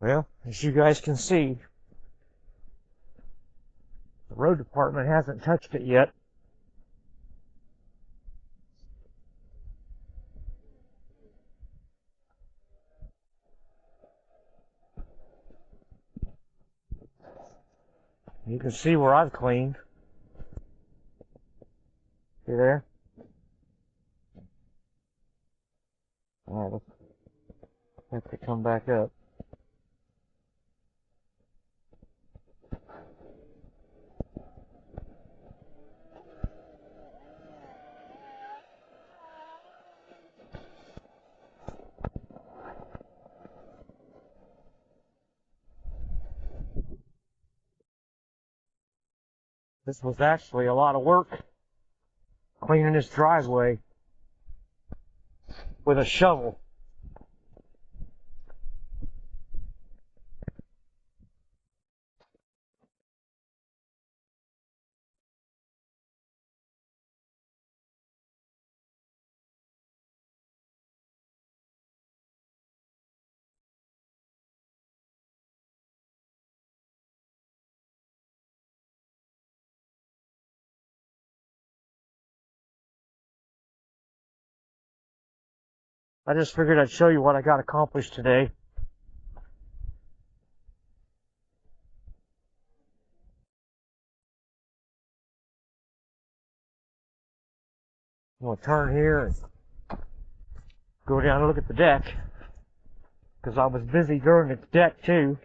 Well, as you guys can see, the road department hasn't touched it yet. You can see where I've cleaned. See there? Alright, let's have to come back up. This was actually a lot of work, cleaning this driveway with a shovel. I just figured I'd show you what I got accomplished today. I'm going to turn here and go down and look at the deck, because I was busy during the deck too.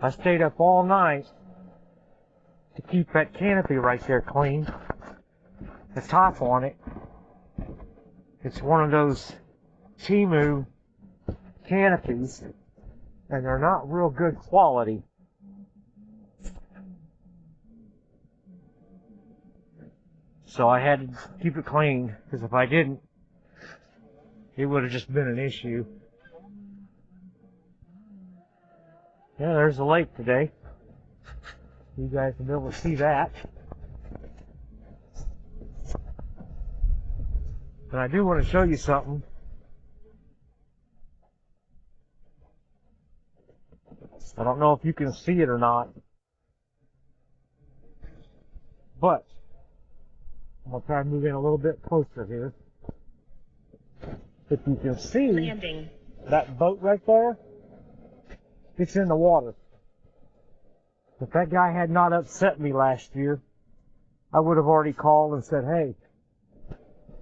I stayed up all night to keep that canopy right there clean. The top on it, it's one of those Timu canopies, and they're not real good quality. So I had to keep it clean, because if I didn't, it would have just been an issue. Yeah, there's the lake today. You guys will be able to see that. And I do want to show you something. I don't know if you can see it or not, but I'm going to try to move in a little bit closer here. If you can see that boat right there, it's in the water. If that guy had not upset me last year, I would have already called and said, hey,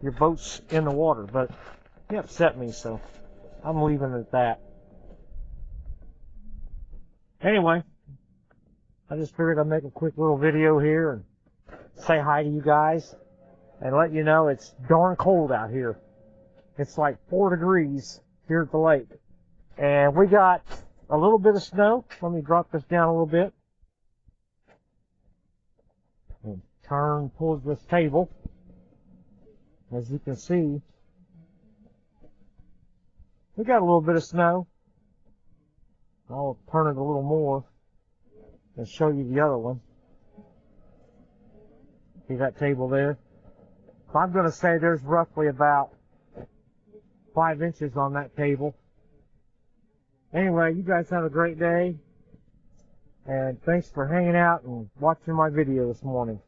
your boat's in the water. But he upset me, so I'm leaving it at that. Anyway, I just figured I'd make a quick little video here and say hi to you guys and let you know it's darn cold out here. It's like 4 degrees here at the lake. And we got a little bit of snow. Let me drop this down a little bit. And turn towards this table. As you can see, we got a little bit of snow. I'll turn it a little more and show you the other one. See that table there? So I'm going to say there's roughly about 5 inches on that table. Anyway, you guys have a great day, and thanks for hanging out and watching my video this morning.